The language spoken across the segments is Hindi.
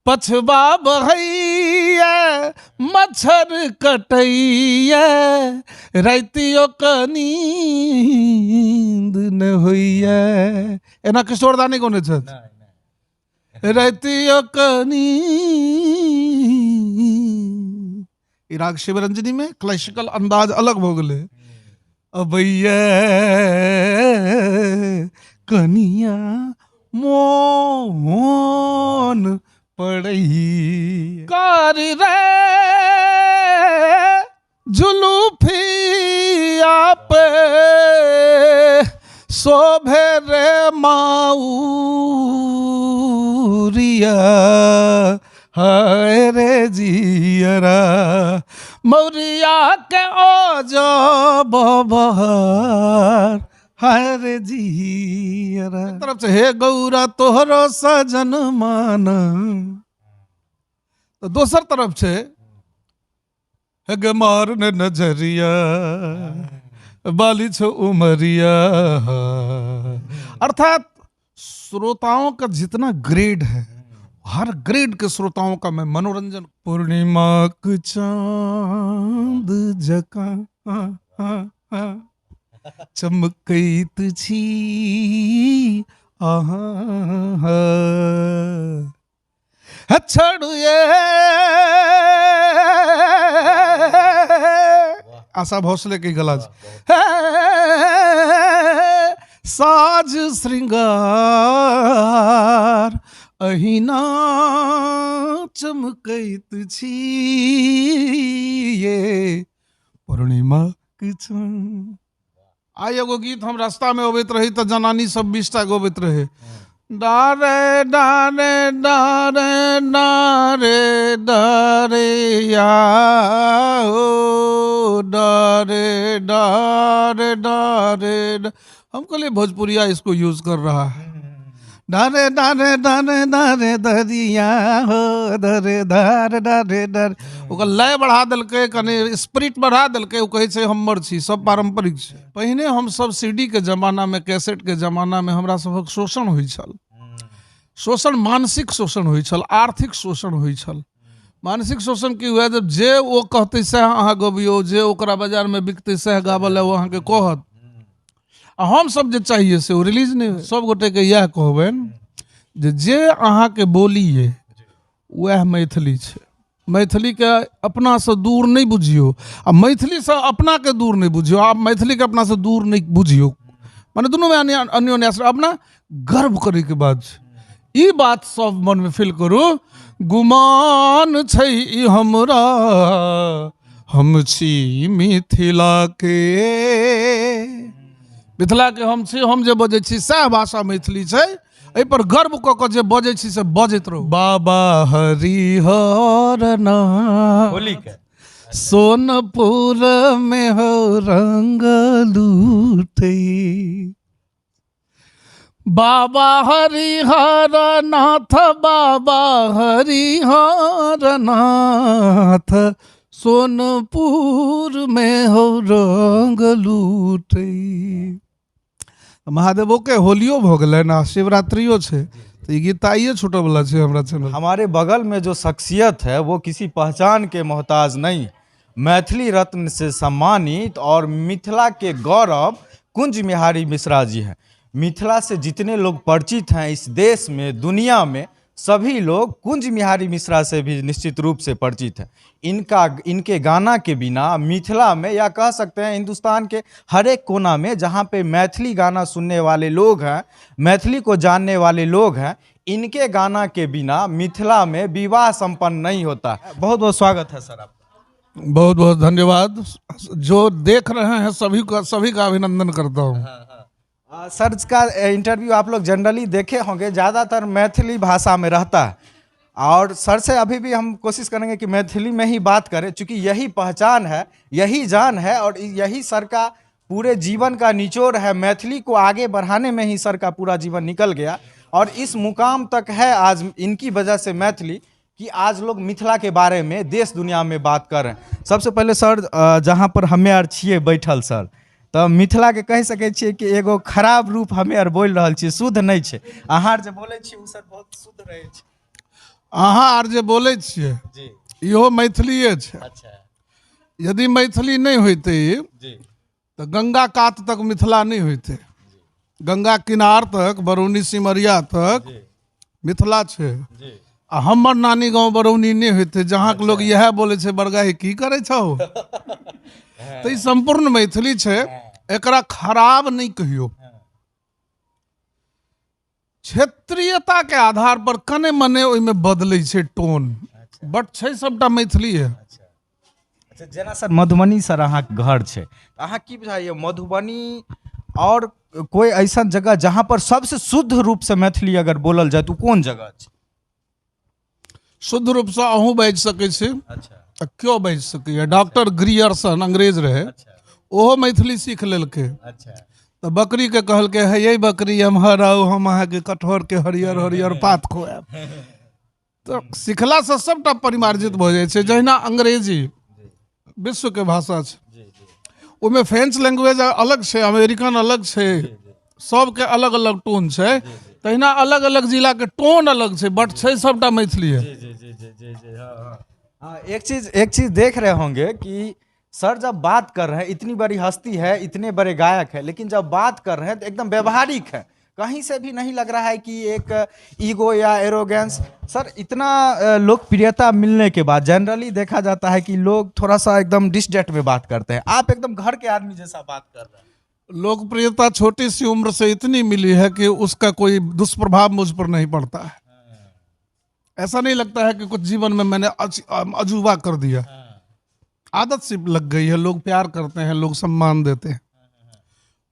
पछवा बहैया मच्छर कटैया रातियो क नींद न होइया। एना किशोरदानी कोने छथि रातियो क नींद। ई राग शिवरंजनी में क्लासिकल अंदाज अलग हो गेलै। अबैया कनिया मोहन पड़ई कार रे जुलूफिया पे शोभे रे माऊरिया हाय रे जियरा मौरिया के ओजो बबहार हाय रे जियरा। तरफ से हे गौरा तोहरो सजन मान। तो दोसर तरफ से हे गे मारने नजरिया बाली छो उमरिया। अर्थात श्रोताओं का जितना ग्रेड है हर ग्रेड के श्रोताओं का मैं मनोरंजन। पूर्णिमा क चांद जका चमकैत छी आहा छड़ुए आशा भोसले की गला साज श्रृंगार अहिना चमकैत छी ये पूर्णिमा के चांद। आई एगो गीत हम रास्ता में अबैत रही तो जनानी सब 20टा गबैत रहे। डारे डारे डारे डारे डारे या ओ डारे डारे डारे। हम कहले भोजपुरिया इसको यूज कर रहा है। डारे डारे डारे डारे दरिया हो दरे धार डारे डारे। ओकर लय बढ़ा देलकै कने स्पिरिट बढ़ा देलकै। ओ कहै छै हमर छी सब पारंपरिक छै। पहिने हम सब सीडी के जमाना में कैसेट के जमाना में हमरा सबक शोषण होइ छल। शोषण मानसिक शोषण होइ छल आर्थिक शोषण होइ छल। मानसिक शोषण की हुआ जब जे ओ कहते सह अहाँ गबियो जे ओकरा बाजार में बिकते सह गावल वो अहाँ के कहत। हम सब जे चाहिए से वो रिलीज नहीं। सब गोटे के यह कहबन जे अहाँ के बोली है वह मैथिली छे। मैथिली के अपना से दूर नहीं बुझियो आ मैथिली से अपना के दूर नहीं बुझियो। आप मैथिली के अपना से दूर नहीं बुझियो माने दोनों में अन्योन्यास अपना गर्व करे के बाद ई बात सब मन में फील करू। गुमान छै ई हमरा हम छी मिथिला के। मिथिला के हम छी। हम जे बजै छी सएह भाषा मैथिली छै। एहि पर गर्व क के जे बजै छी से बजैत रहू। बाबा हरिहर होली के सोनपुर में हो रंग लूटे। बाबा हरिहर नाथ बाबा हरिहर नाथ सोनपुर में हो रंग लूटे। महादेवों के होलियो भ गेलै ना शिवरात्रियो छै तो ये गीत आइए छूटे वाला छै हमरा चैनल। हमारे बगल में जो शख्सियत है वो किसी पहचान के मोहताज नहीं, मैथिली रत्न से सम्मानित और मिथिला के गौरव कुंज बिहारी मिश्रा जी हैं। मिथिला से जितने लोग परिचित हैं इस देश में दुनिया में सभी लोग कुंज बिहारी मिश्रा से भी निश्चित रूप से परिचित हैं। इनके गाना के बिना मिथिला में या कह सकते हैं हिंदुस्तान के हर एक कोना में जहाँ पे मैथिली गाना सुनने वाले लोग हैं मैथिली को जानने वाले लोग हैं इनके गाना के बिना मिथिला में विवाह संपन्न नहीं होता। बहुत बहुत स्वागत है सर आपका। बहुत बहुत धन्यवाद। जो देख रहे हैं सभी का अभिनंदन करता हूँ। सर का इंटरव्यू आप लोग जनरली देखे होंगे, ज़्यादातर मैथिली भाषा में रहता है और सर से अभी भी हम कोशिश करेंगे कि मैथिली में ही बात करें क्योंकि यही पहचान है यही जान है और यही सर का पूरे जीवन का निचोड़ है। मैथिली को आगे बढ़ाने में ही सर का पूरा जीवन निकल गया और इस मुकाम तक है आज इनकी वजह से मैथिली कि आज लोग मिथिला के बारे में देश दुनिया में बात कर रहे हैं। सबसे पहले सर जहाँ पर हमें आर छिए बैठल सर तो मिथिला के कह सके छिए कि एगो खराब रूप हमें आर बोल रहा छे, शुद्ध नहीं छे। अहाँ जे बोले छी उ सर बहुत शुद्ध रहे छे। अहाँ आर जे बोलै छियै जी इहो मैथिलीये छै। अच्छा यदि मैथिली नहीं होते जी तो गंगा कात तक मिथिला नहीं होते। गंगा किनार तक बरौनी सिमरिया तक जी मिथिला छै। जी आ हमर नानी गांव बरौनी नहीं होते जहाँ के लोग यह बोले छै बरगाही की करे छौ। तो ई संपूर्ण मैथिली छै, एकरा खराब नहीं कहियो। क्षेत्रीयता के आधार पर कने मने ओहिमे बदलै छै टोन, बट छै सबटा मैथिली है। अच्छा जेना सर मधुबनी सर अहाँके घर छै, तऽ अहाँ की बुझाइए मधुबनी और कोई ऐसा जगह जहाँ पर सबसे शुद्ध रूप से मैथिली अगर बोलल जाए तो कोन जगह छै? शुद्ध रूप से अहूँ बाजि सकै छी, अच्छा क्यों बाजि सकैए। डॉक्टर ग्रियर्सन अंग्रेज रहे, अच्छा ओहो मैथिली सीख लेलकै। अच्छा तो बकरी के कहलकै है ये बकरी एम्हर आउ हम अहाँके कटहर के हरियर हरियर पात खुआएब। तो सिखला से सबटा परिमार्जित भऽ जाइ छै। जहिना अंग्रेजी विश्व के भाषा छै, ओहिमे फ्रेंच लैंग्वेज अलग छै, अमेरिकन अलग छै, सबके अलग अलग टोन छै। तहिना अलग अलग जिला के टोन अलग छै, बट छै सबटा मैथिली है। हाँ एक चीज देख रहे होंगे कि सर जब बात कर रहे हैं, इतनी बड़ी हस्ती है, इतने बड़े गायक है, लेकिन जब बात कर रहे हैं तो एकदम व्यवहारिक है। कहीं से भी नहीं लग रहा है कि एक ईगो या एरोगेंस। सर इतना लोकप्रियता मिलने के बाद जनरली देखा जाता है कि लोग थोड़ा सा एकदम डिसडेट में बात करते हैं, आप एकदम घर के आदमी जैसा बात कर रहे हैं। लोकप्रियता छोटी सी उम्र से इतनी मिली है कि उसका कोई दुष्प्रभाव मुझ पर नहीं पड़ता है। ऐसा नहीं लगता है कि कुछ जीवन में मैंने अजूबा कर दिया। आदत सी लग गई है, लोग प्यार करते हैं, लोग सम्मान देते हैं।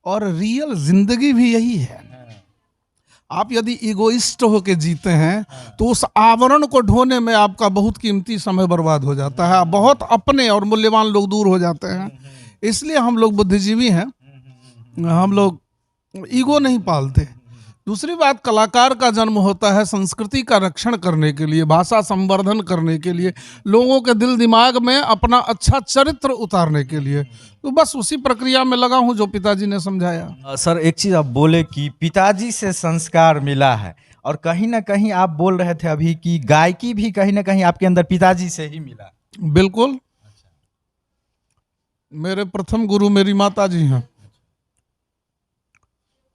और रियल जिंदगी भी यही है। आप यदि इगोइस्ट होके जीते हैं तो उस आवरण को ढोने में आपका बहुत कीमती समय बर्बाद हो जाता है। बहुत अपने और मूल्यवान लोग दूर हो जाते हैं। इसलिए हम लोग बुद्धिजीवी हैं, हम लोग ईगो नहीं पालते। दूसरी बात, कलाकार का जन्म होता है संस्कृति का रक्षण करने के लिए, भाषा संवर्धन करने के लिए, लोगों के दिल दिमाग में अपना अच्छा चरित्र उतारने के लिए। तो बस उसी प्रक्रिया में लगा हूं जो पिताजी ने समझाया। सर एक चीज आप बोले कि पिताजी से संस्कार मिला है, और कहीं ना कहीं आप बोल रहे थे अभी कि गायकी भी कहीं ना कहीं आपके अंदर पिताजी से ही मिला। बिल्कुल, मेरे प्रथम गुरु मेरी माता जी हैं,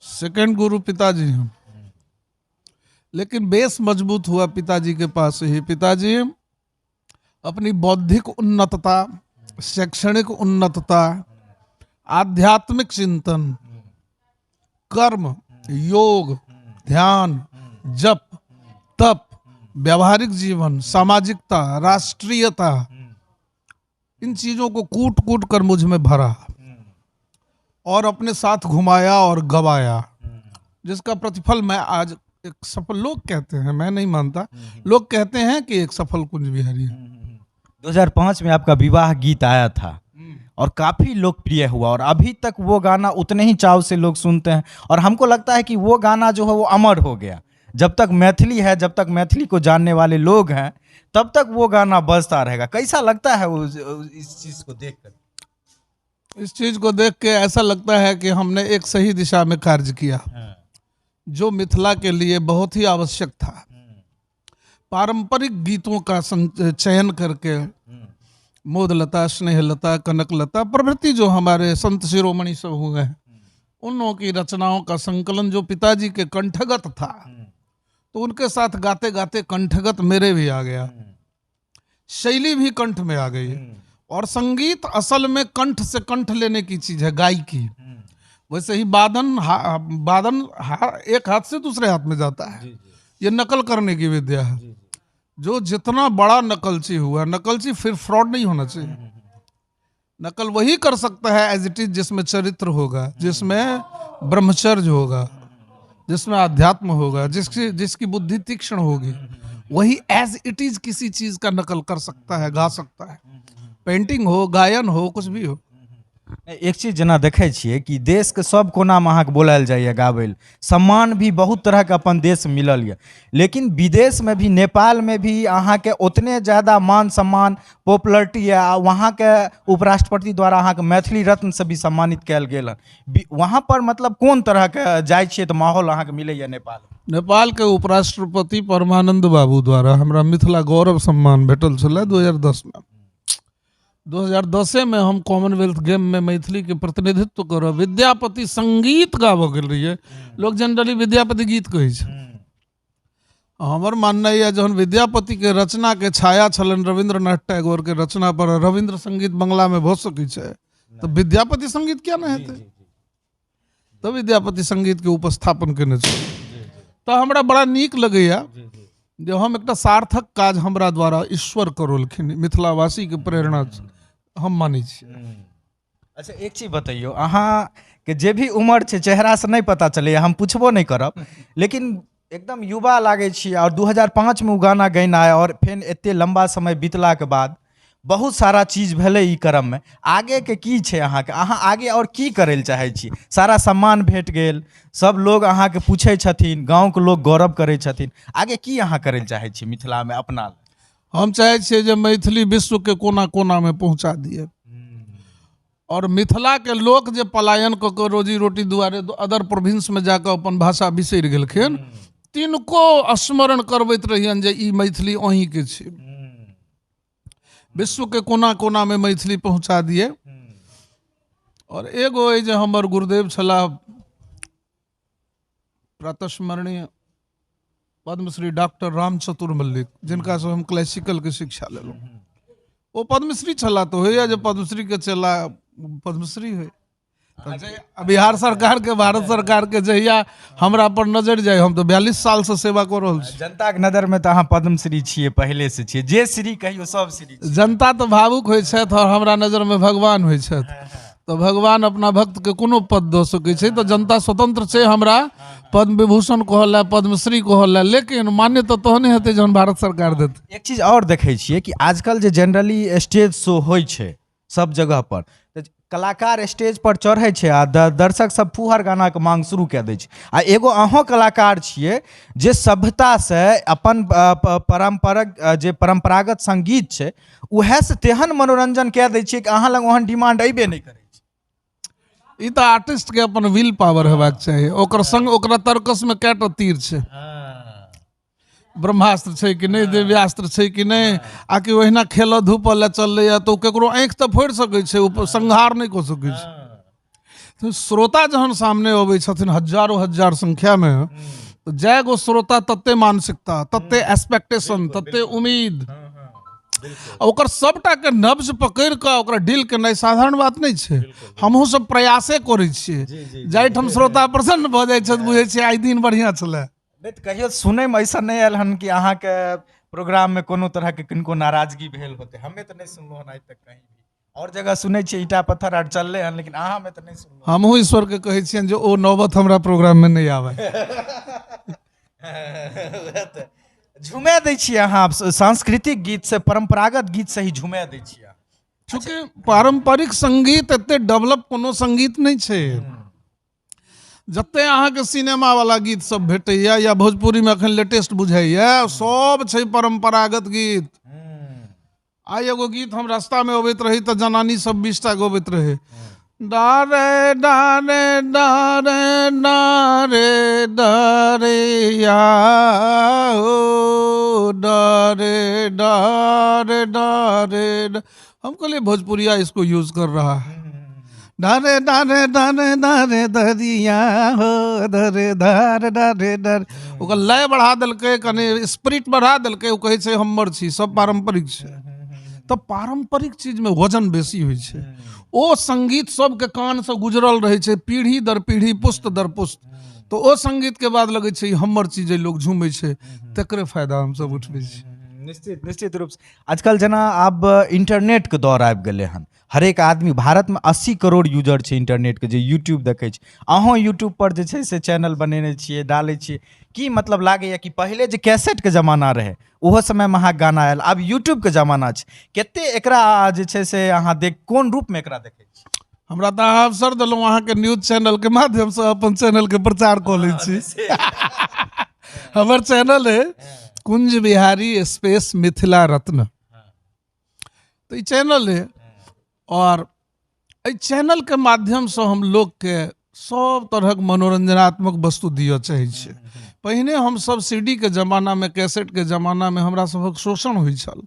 सेकंड गुरु पिताजी हैं, लेकिन बेस मजबूत हुआ पिताजी के पास ही। पिताजी अपनी बौद्धिक उन्नतता, शैक्षणिक उन्नतता, आध्यात्मिक चिंतन, कर्म, योग, ध्यान, जप, तप, व्यावहारिक जीवन, सामाजिकता, राष्ट्रीयता, इन चीजों को कूट कूट कर मुझ में भरा और अपने साथ घुमाया और गवाया, जिसका प्रतिफल मैं आज एक सफल, लोग कहते हैं, मैं नहीं मानता, लोग कहते हैं कि एक सफल कुंज बिहारी है। 2005 में आपका विवाह गीत आया था और काफी लोकप्रिय हुआ, और अभी तक वो गाना उतने ही चाव से लोग सुनते हैं, और हमको लगता है कि वो गाना जो है वो अमर हो गया। जब तक मैथिली है, जब तक मैथिली को जानने वाले लोग हैं, तब तक वो गाना बजता रहेगा। कैसा लगता है वो इस चीज को देखकर? इस चीज को देख के ऐसा लगता है कि हमने एक सही दिशा में कार्य किया, जो मिथिला के लिए बहुत ही आवश्यक था। पारंपरिक गीतों का चयन करके मोदलता, स्नेहलता, कनकलता प्रभृति जो हमारे संत शिरोमणि सब हुए हैं, उन लोगों की रचनाओं का संकलन जो पिताजी के कंठगत था, तो उनके साथ गाते गाते कंठगत मेरे भी आ गया, शैली भी कंठ में आ गई। और संगीत असल में कंठ से कंठ लेने की चीज है, गायकी। वैसे ही बादन एक हाथ से दूसरे हाथ में जाता है, ये नकल करने की विद्या है। जो जितना बड़ा नकलची हुआ, नकलची फिर फ्रॉड नहीं होना चाहिए। नकल वही कर सकता है एज इट इज जिसमें चरित्र होगा, जिसमें ब्रह्मचर्य होगा, जिसमें अध्यात्म होगा, जिसकी बुद्धि तीक्ष्ण होगी, वही एज इट इज किसी चीज का नकल कर सकता है, गा सकता है। पेंटिंग हो, गायन हो, कुछ भी हो। एक चीज जेना देखे छिए कि देश के सब कोना में अहाँके बोलायल जाइए गाबै लेल, सम्मान भी बहुत तरह के अपन देश मिलल है, लेकिन विदेश में भी, नेपाल में भी अहाँके उतने ज्यादा मान सम्मान, पॉपुलरिटी है। वहाँ के उपराष्ट्रपति द्वारा अहाँके मैथिली रत्न से भी सम्मानित कयल गेल। वहाँ पर मतलब कोन तरह के जाइ छिए तो माहौल अहाँके मिलैए नेपाल? नेपाल के उपराष्ट्रपति परमानंद बाबू द्वारा हमरा मिथिला गौरव सम्मान भेटल छलै 2010 में। 2010 में हम कॉमनवेल्थ गेम में मैथिली के प्रतिनिधित्व करब विद्यापति संगीत गाबऽ गेल रहियै। लोग जनरली विद्यापति गीत कहै छै। हमर मानना यऽ जहन विद्यापति के रचना के छाया छलन रविंद्रनाथ टैगोर के रचना पर रविंद्र संगीत बंगला में भऽ सकै छै, तो विद्यापति संगीत क्या ना हेतै। तो विद्यापति संगीत के उपस्थापन केने छै। तो हमरा बड़ा नीक लगैया जे हम एकटा सार्थक काज हमरा द्वारा ईश्वर करौलखिन, मिथिलावासी के प्रेरणा हम मानै छी। अच्छा एक चीज बतैयो, अहाँ के जे भी उम्र छै चेहरा से नहीं पता चले, हम पूछबो नहीं करब, लेकिन एकदम युवा लागे छी। और 2005 में वो गाना गैना है और फिर एते लंबा समय बीतला के बाद बहुत सारा चीज भेलै ई क्रम में। आगे के की छै अहाँ के, अहाँ आगे और की करे ल चाहे छी? सारा सम्मान भेट गेल, सब लोग अहाँ के पूछे छथिन, गांव के लोग गौरव करे छथिन, आगे की अहाँ करे ल चाहे छी मिथिला में अपना ल? हम चाहे छियै जे मैथिली विश्व के कोना कोना में पहुंचा दिए, और मिथिला के लोग जे पलायन क के रोजी रोटी दुआरे अदर प्रोविंस में जाकर अपन भाषा बिसरि गेलखिन, तिनको स्मरण करबैत रहियन जे ई मैथिली अहीं के छै। विश्व के कोना कोना में मैथिली पहुंचा दिए। और एगो जे हमर गुरुदेव छला प्रातस्मरणीय पद्मश्री डॉक्टर राम चतुर मल्लिक, जिनका से हम क्लासिकल के शिक्षा लेलहुँ, वो पद्मश्री छला। तो होइए जे पद्मश्री के चला पद्मश्री है। बिहार सरकार के, भारत सरकार के जहिया हमरा पर नजर जाए, हम तो 42 साल से सेवा कर रहल छी। जनता के नजर में तो अहाँ पद्मश्री छियै, पहले से छियै, जे श्री कहियो सब श्री छियै। जनता तो भावुक होइ छथि और हमरा नजर में भगवान होइ छथि। तो भगवान अपना भक्त के कोनो पद दऽ सकै छै, तो जनता स्वतंत्र छै हमरा पद्म विभूषण कहल, पद्मश्री कहल, लेकिन मान्य तो तहने हेतै जहन भारत सरकार देतै। एक चीज और देखै छियै कि आजकल जे जनरली स्टेज शो होइ छै सब जगह पर, तऽ कलाकार स्टेज पर चढ़ै छै आ दर्शक सब फुहर गाना के मांग शुरू कऽ दै छै। आ एगो अहों कलाकार छियै जे सभ्यता से अपन परंपरागत संगीत छै उहे से तेहन मनोरंजन कऽ दै छियै कि अहाँ लग ओहन डिमांड अयबे नहीं करै छै। ई तो आर्टिस्ट के अपन विल पावर हेबाक चाही। ओकर संग ओकरा तर्कस में कैटा तीर छै, ब्रह्मास्त्र छै कि नहीं, दिव्यास्त्र छै कि नहीं, आकि ओहिना खेल धूप ले चललै तो केकरो आँखि तो फोड़ि सकै छै, संहार नहीं कऽ सकै छै। तो श्रोता जहन सामने अबै छथिन हजारों हजार संख्या में, तो जय गो श्रोता तत्ते मानसिकता, तत्ते एक्सपेक्टेशन, तत्ते उम्मीद, ओकर सबटा के नब्ज पकड़ के ओकरा डील केनाइ साधारण बात नहीं छै। हमहूँ सब प्रयासे करै छियै, जाहिठाम श्रोता प्रसन्न भऽ जाइ छथि बुझै छियै आइ दिन बढ़िया छलै। नहीं तो कहियो सुनै में ऐसा नहीं आयल हन कि अहाँ के प्रोग्राम में कोनो तरह के किनको नाराजगी भेल होते? हमें तो नहीं सुनलो हन आज तक कहीं भी। और जगह सुनै छियै ईटा पत्थर आर चलले हन, लेकिन अहाँ में तो नहीं सुनलो। हमहूँ ईश्वर के कहै छियनि जे ओ नौबत हमरा प्रोग्राम में नहीं आवे। झुमे दै छियै अहाँ सांस्कृतिक गीत से, परंपरागत गीत से ही झुमे दै छियै। चूँकि पारंपरिक संगीत एते डेवलप कोनो संगीत नहीं छै। जते अहाँ के सिनेमा वाला गीत सब भेटैया या भोजपुरी में अखन लेटेस्ट बुझाइया, सब छै परंपरागत गीत। आइ एगो गीत हम रास्ता में अबैत रही तो जनानी सब 20 टा गबैत रहे, डारे डारे डारे डारे डारिया हो डारे डारे डारे। हम कहलिए भोजपुरिया इसको यूज कर रहा है। डारे डारे डारे डारे दरिया हो डारे डारे डारे डारे, ओकर लय बढ़ा देलकै, कने स्पिरिट बढ़ा देलकै, ओ कहै छै हमर छी, सब पारंपरिक छै। तो पारंपरिक चीज में वजन बेसी होइ छै। ओ संगीत सबके कान से गुजरल रहे छै, पीढ़ी दर पीढ़ी, पुस्त दर पुस्त। तो ओ संगीत के बाद लगे छै हमर चीज, लोग झूमे छै, तकरे फायदा हम सब उठबै छी। निश्चित रूप से आजकल जना अब इंटरनेट के दौर आबि गेलै हन। हरेक आदमी, भारत में 80 करोड़ यूजर छै इंटरनेट के, जे यूट्यूब देखै छै। अहों यूट्यूब पर जे छै से चैनल बनेने छियै, डालै छियै। की मतलब लागैया कि पहले जे कैसेट के जमाना रहे ओहो समय में अहाँ गाना आयल, अब यूट्यूब के जमाना छै, कते एकरा जे छै से अहाँ कोन रूप में एकरा देखै छी? हमरा तो अहाँ अवसर देलहुँ, अहाँ के न्यूज चैनल के माध्यम से अपन चैनल के प्रचार कऽ लै छी। हमर चैनल है कुंज बिहारी स्पेस मिथिला रत्न। तो ये चैनल है, और इस चैनल के माध्यम से हम लोग के सब तरह मनोरंजनात्मक वस्तु दिए चाहे छे। पहिने हम सब सीडी के जमाना में, कैसेट के जमाना में हमरा सबक शोषण होइ छल।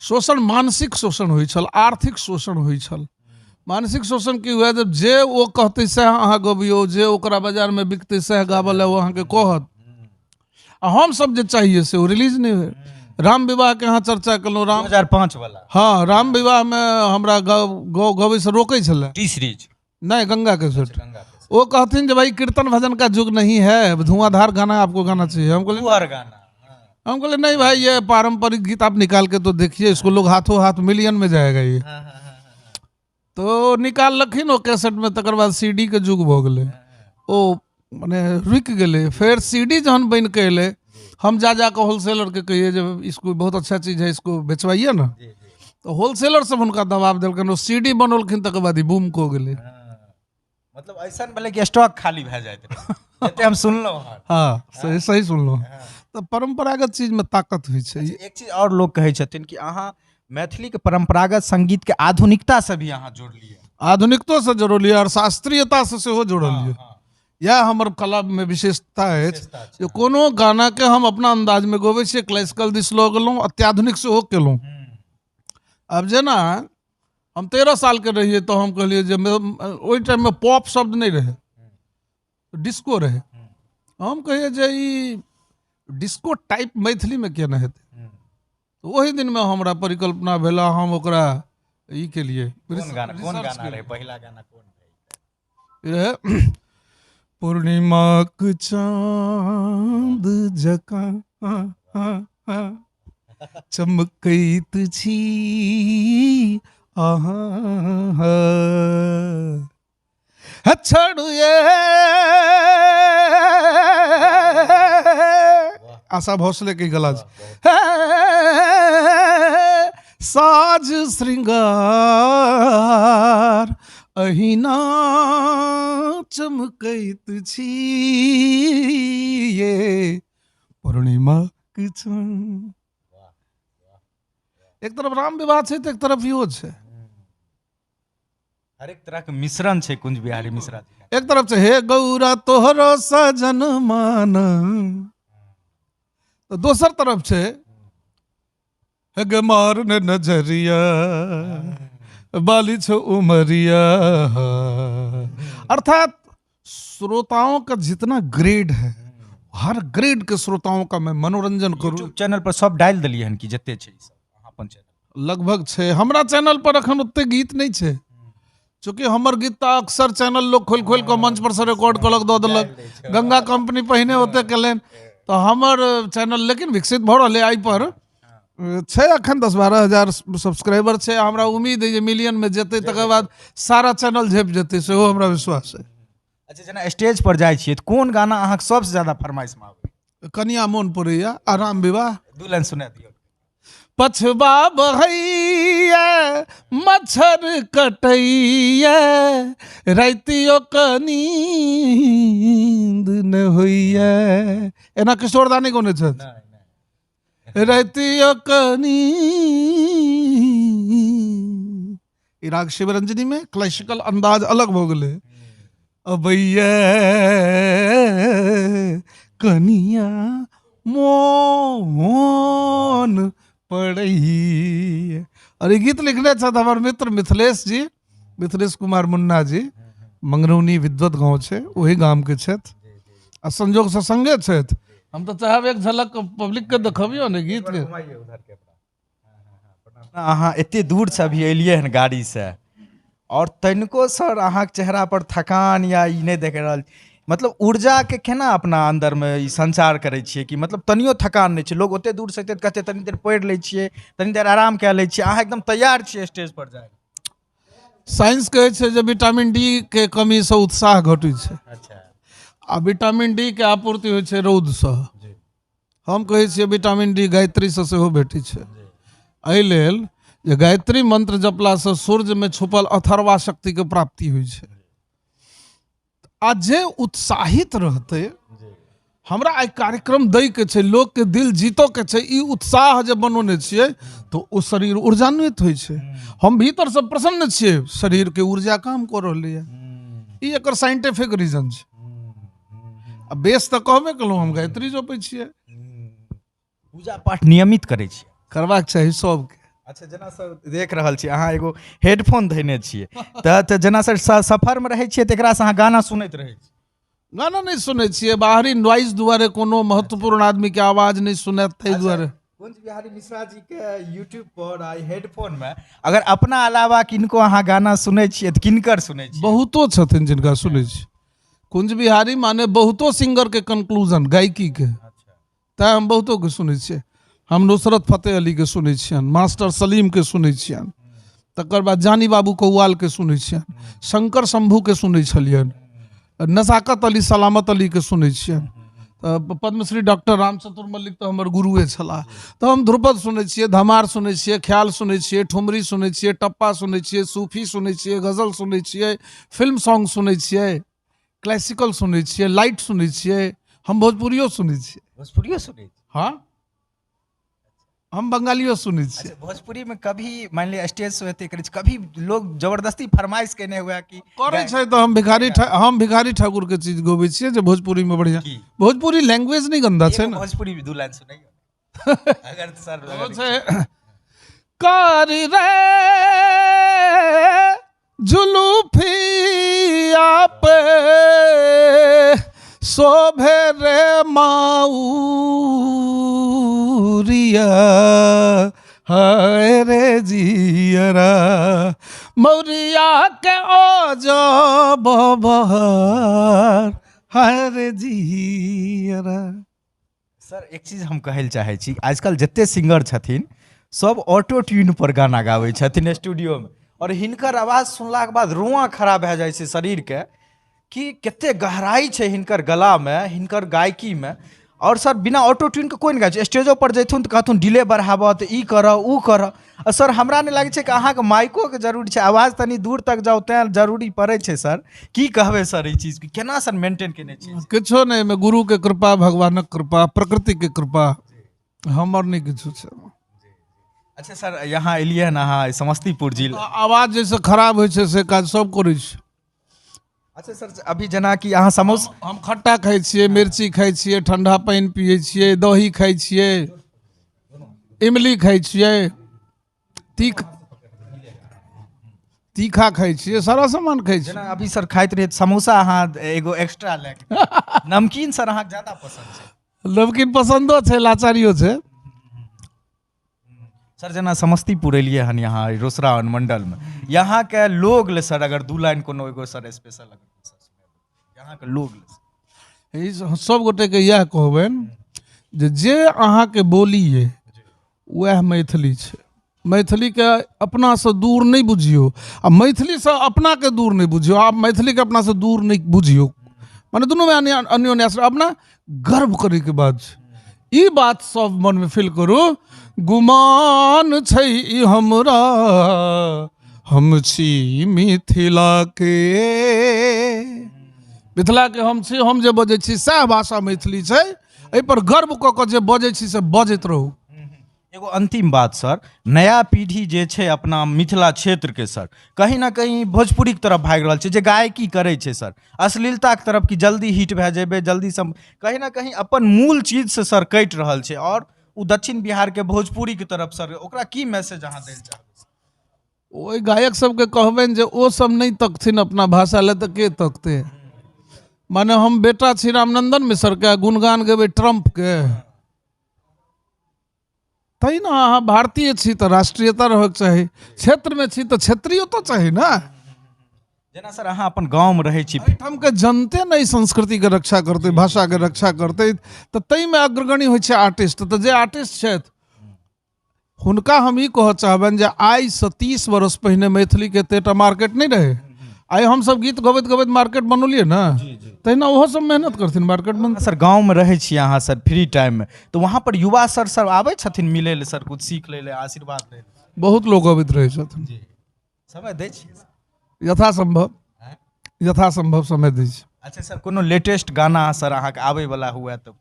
शोषण मानसिक शोषण होइ छल, आर्थिक शोषण होइ छल। मानसिक शोषण की हुआ, जब जे वो कहते सह अहाँ गबियो, जे ओकरा बाजार में बिकते सह गावल है वो अहाँ के कहत, आ हम सब जे चाहिए से वो रिलीज नहीं हुए। राम विवाह के यहाँ चर्चा कलहुँ, राम 2005 वाला हाँ, राम विवाह में हमरा गवे से रोके छले, टी सीरीज नहीं गंगा के सेट। वो कहथिन कि भाई कीर्तन भजन का युग नहीं है, धुआंधार गाना आपको गाना चाहिए। हम कहले नहीं भाई, ये पारंपरिक गीत आप निकाल के तो देखिए, इसको लोग हाथों हाथ मिलियन में जाएगा ये। तो निकाल लखिन वो कैसेट में, तकर बाद सीडी के युग भ गए, ओ माने रुक गए। फिर सीडी जहन बन के अले, हम जा के होलसेलर के कहिए जब इसको बहुत अच्छा चीज है, इसको बेचवाइए ना, तो होलसेलर सब उनका दबाव दिलकन, वो सीडी बनौलखिन, तकर बाद ही बूम को गए। मतलब ऐसा भले कि स्टॉक खाली भए जाइत रहे, हम सुनलहुँ। हाँ, सही सही सुनलहुँ। तो परंपरागत चीज में ताकत होइ छै। एक चीज और लोग कहै छथिन कि अहाँ मैथिली के परंपरागत संगीत के आधुनिकता से भी अहाँ जोड़लिए। आधुनिकतो से जोड़लिए और शास्त्रीयता से सेहो जोड़लिए। यह हमर कला में विशेषता है जो कोनो गाना के हम अपना अंदाज में गबै छियै, क्लासिकल दिस लऽ गेलहुँ, अत्याधुनिक सेहो केलहुँ। अब जेना हम 13 साल के रहिए तो हम कहलिए जे ओहि टाइम में पॉप शब्द नहीं रहे, डिस्को रहे। हम कहिए जे ई डिस्को टाइप मैथिली में केना हेतै, तो वही दिन में हमरा परिकल्पना भेला, हम ओकरा ई के लिए कोन गाना रहे, पहला गाना कोन रहे? पूर्णिमाक चाँद जकाँ चमकैत छी अहाँ, छड़ुए आशा भोसले की गला, साज श्रृंगार अहिना चमकैत छी ये पूर्णिमा की चाँद। एक तरफ राम विवाह है तो एक तरफ यो है, हर एक तरह के मिश्रण है कुंज बिहारी मिश्रा जी। एक तरफ से हे गौरा तोहरो सजन मान, तो दोसर तरफ से हे गे मारने नजरिया बाली छो उमरिया। अर्थात श्रोताओं का जितना ग्रेड है, हर ग्रेड के श्रोताओं का मैं मनोरंजन करूं। चैनल पर सब डाल दिलिए हन कि जते छै अपन चैनल लगभग छै। हमरा चैनल पर अखन ओते गीत नहीं छै, चूंकि हमर गीत तो अक्सर चैनल लोग खोल खोल के मंच पर से रिकॉर्ड कलक दऽ देलक। गंगा कंपनी पहिने ओते केलन, तो हमर चैनल लेकिन विकसित भ रहल है। आई पर छै अखन 10-12 हजार सब्सक्राइबर छै। हमरा उम्मीद है जे मिलियन में जेतै, तकर बाद सारा चैनल झेप जेतै, सेहो हमरा विश्वास है। अच्छा, जेना स्टेज पर जाइ छियै तो कोन गाना अहाँके सबसे ज्यादा फरमाइश में आबै? कनिया मोन पड़ैया, आराम विवाह। दू लाइन सुना दियौ। पछवा बहैया मच्छर कटैया, रातियो क नींद न होइया। एना किशोरदानी कोने छथि? रातियो क नींद। ई राग शिवरंजनी में क्लासिकल अंदाज अलग भ गेलै। अबैया कनिया मोन पड़ैया। और ये गीत लिखने छथि हमार मित्र मिथिलेश जी, मिथिलेश कुमार मुन्ना जी, मंगरौनी विद्वत गाँव छै, वही गाम के छथि, आ संजोग से संगे छथि। हम तो चाहब एक झलक पब्लिक के देखबियो ने गीत के। अहाँ एते दूर से अभी एलिए हन गाड़ी से, और तनिको सर अहाँ के चेहरा पर थकान या ई नहीं देख रहल, मतलब ऊर्जा के केना अपना अंदर में ई संचार करे छियै कि मतलब तनियो थकान नहीं छै? लोग ओते दूर से एते कहते तनी देर पढ़ ले छियै, तनी देर आराम कए ले छियै, अहाँ एकदम तैयार छियै स्टेज पर जाए। साइंस कहै छै जे विटामिन डी के कमी से उत्साह घटै छै। अच्छा, आ विटामिन डी के आपूर्ति होइ छै रौद से। हम कहै छियै विटामिन डी गायत्री से सेहो भेटै छै। एहि लेल जे गायत्री मंत्र जपला से सूर्य में छुपल अथर्वा शक्ति के प्राप्ति होइ छै। आ जे उत्साहित रहते, हमरा आई कार्यक्रम दै के छै, लोग के दिल जीतो के छै, ई उत्साह जे बनौने छियै तो ओ शरीर ऊर्जान्वित होइ छै। हम भीतर से प्रसन्न छियै, शरीर के ऊर्जा काम कर रहलै है। ई एकर साइंटिफिक रीजन छै। आ बेस तऽ कहबे केलहुँ हम गायत्री जपै छियै, पूजा पाठ नियमित करै छियै? करबाक चाही सबके। अच्छा, जेना सर देख रहल छी अहाँ एगो हेडफोन धयने छियै, तऽ जेना सर सफरमे रहै छियै तऽ एकरासँ अहाँ गाना सुनैत रहै छी? गाना नहीं सुनै छियै, बाहरी नॉइज दुआरे कोनो महत्वपूर्ण आदमी के आवाज नहीं सुनत ताहि दुआरे। कुंज बिहारी मिश्रा जी के यूट्यूब पर आ हेडफोन में अगर अपना अलावा किनको अहाँ गाना सुनै छियै तऽ किनकर सुनै छियै? बहुतो छथिन जिनका सुनै छी। कुंज बिहारी माने बहुतो सिंगर के कंक्लूजन गायकी के, तैं हम बहुतो के सुनै छियै। हम नुसरत फतेह अली के सुनै छियनि, मास्टर सलीम के सुनै छियनि, तकर बाद जानी बाबू कौवाल के सुनै छियनि, शंकर शंभू के सुनै छलियनि, नजाकत अली सलामत अली के सुनै छियनि, पद्मश्री डॉक्टर रामचंद्र मल्लिक तो हमर गुरुए छलाह। तो हम ध्रुपद सुनै छियै, धमार सुनै छियै, ख्याल सुनै छियै, ठुमरी सुनै छियै, टप्पा सुनै छियै, सूफी सुनै छियै, गजल सुनै छियै, फिल्म सॉन्ग सुनै छियै, क्लासिकल सुनै छियै, लाइट सुनै छियै, हम भोजपुरियो सुनै छियै। भोजपुरियो सुनै छी? हाँ, हम बंगालियो सुनै छियै। अच्छा, भोजपुरी में कभी मान लिया स्टेज शो हेतै करै छी, कभी लोग जबरदस्ती फरमाइश केने हुआ कि करै छै तो हम भिखारी ठाकुर के चीज गबै छियै जे भोजपुरी में बढ़िया। की? भोजपुरी लैंग्वेज नहीं गंदा छै ना। भोजपुरी में 2 लाइन सुनाइए अगर सर वो अगर छै कारी रे जुलूफिया पे शोभे रे माऊरिया, हाय रे जियरा मौरिया के ओ जो बबहर, हाय रे जियरा। सर एक चीज हम कहै लए चाहै छी, आजकल जते सिंगर छथिन सब ऑटो ट्यून पर गाना गाबै छथिन स्टूडियो में, और हिनकर आवाज सुनला के बाद रुआ खड़ा भए जाइ छै शरीर के कि कते गहराई छै हिनकर गला में, हिनकर गायकी में। और सर बिना ऑटो ट्यून के कोई नहीं गाय छै, स्टेजो पर जैथुन तऽ कहथुन डिले बढ़ाबऽ तऽ ई करऽ ऊ करऽ। सर हमरा नहीं लागे छै कि अहाँ के माइको के जरूरी छै, आवाज तनी दूर तक जाओ तें जरूरी पड़े छै। सर की कहबे सर ई चीज के केना सर मेंटेन केने छी? किछो नहीं, मैं गुरु के कृपा, भगवानक कृपा, प्रकृति के कृपा, हमर नहीं किछो छै। अच्छा सर, यहाँ एलियै हन अहाँ समस्तीपुर जिला, आवाज जैसे खराब होइ छै से काज सब करै छै। अच्छा सर, अभी जेना कि अहाँ समोसा हम खट्टा खाइ छियै, मिर्ची खाइ छियै, ठंडा पानि पियै छियै, दही खाइ छियै, इमली खाइ छियै, तीखा खाइ छियै, सारा सामान खाइ छियै। जेना अभी सर खाइत रहिए समोसा अहाँ एगो एक्स्ट्रा लेके नमकीन सर अहाँ ज्यादा पसंद छै? नमकीन पसंदो छै, लाचारियो छै। सर जेना समस्तीपुर एलिए हन यहाँ रोसड़ा अनुमंडल में, यहाँ के लोग ले सर अगर 2 लाइन कोनो एगो सर स्पेशल अगर सर सुनाबे, यहाँ के लोग ले सब गोटे के इएह कहबनि जे अहाँ के बोली है वह मैथिली छै। मैथिली के अपना से दूर नहीं बुझियो, आ मैथिली से अपना के दूर नहीं बुझियो, आप मैथिली के अपना से दूर नहीं बुझियो, माने दोनों में अन्योन्याश्रय, अपना गर्व करे के बात छै। ई बात सब मन में फील करू, गुमान छै ई हमरा, हम छी मिथिला के, मिथिला के हम छी, हम जे बजै छी सएह भाषा मैथिली छै, एहि पर गर्व कऽ कऽ जे बजै छी से बजैत रहू। एगो अंतिम बात सर, नया पीढ़ी जे छै अपना मिथिला क्षेत्र के सर कहीं ना कहीं भोजपुरी के तरफ भाग रहल छै, जे गायकी करे छै सर अश्लीलता के तरफ, कि जल्दी हिट भए जेबे, जल्दी सब कहीं ना कहीं अपन मूल चीज से सर कटि रहल छै, और उ दक्षिण बिहार के भोजपुरी के तरफ सर ओकरा की मैसेज अहाँ देल चाहबै? ओहि गायक सबके कहबनि जे ओ सब नहीं तकथिन अपना भाषा ले तऽ के तकते। माने हम बेटा छी रामनंदन मिश्र के, गुणगान गेबै ट्रम्प के, तही ना अहाँ भारतीय छी तऽ राष्ट्रीयता रहक चाही, क्षेत्र में छी तऽ क्षेत्रीयता चाही ना। जेना सर अहाँ अपन गाँव में रहै छी, एहिठाम के जनते नहीं संस्कृति के रक्षा करते, भाषा के रक्षा करते, तऽ तई में अग्रगणी होइ छै आर्टिस्ट। तऽ जे आर्टिस्ट छथि हुनका हम ई कहऽ चाहबनि जे आइ से 30 वर्ष पहिने मैथिली के एतेटा मार्केट नहीं रहे, आइ हम सब गीत गबैत गबैत मार्केट बनौलिए ना, तहिना ओहो सब मेहनत करथिन मार्केट बन। सर गांव में रहे छी अहाँ सर फ्री टाइम में, तो वहाँ पर युवा सर सब आबै छथिन मिले ले सर, कुछ सीख ले ले, आशीर्वाद ले ले? बहुत लोग अबैत रहै छथिन, समय दै छी यथासंभव समय दै छी। अच्छा सर, कोनो लेटेस्ट गाना सर अहाँके आबै वाला हुए तब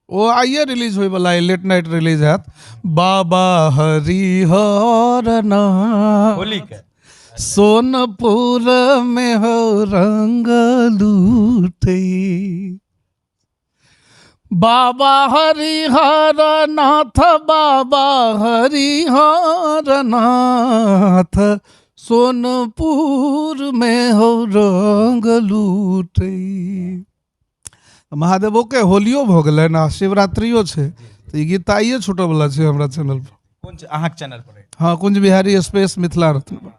ओ आइए रिलीज होय वाला है, लेट नाइट रिलीज हैत, बाबा हरिहर नाम, होली के सोनपुर में हो रंग लूटे, बाबा हरिहर नाथ, बाबा हरिहर नाथ, सोनपुर में हो रंग लूटे। महादेवो के होलियो भऽ गेलै ना, शिवरात्रियो छै, तो ई गीत आइए छूटऽ वाला छै हमरा चैनल पर। कुंज अहाँक चैनल पर। हाँ, कुंज बिहारी स्पेस मिथिला रत्न।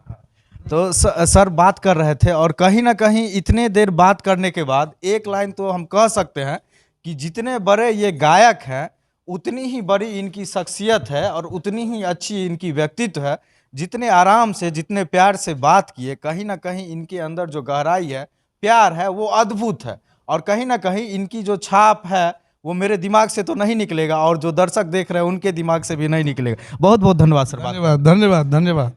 तो सर बात कर रहे थे और कहीं ना कहीं इतने देर बात करने के बाद एक लाइन तो हम कह सकते हैं कि जितने बड़े ये गायक हैं उतनी ही बड़ी इनकी शख्सियत है और उतनी ही अच्छी इनकी व्यक्तित्व है। जितने आराम से, जितने प्यार से बात किए, कहीं ना कहीं इनके अंदर जो गहराई है, प्यार है, वो अद्भुत है। और कहीं ना कहीं इनकी जो छाप है वो मेरे दिमाग से तो नहीं निकलेगा और जो दर्शक देख रहे हैं उनके दिमाग से भी नहीं निकलेगा। बहुत बहुत धन्यवाद सर। धन्यवाद धन्यवाद धन्यवाद।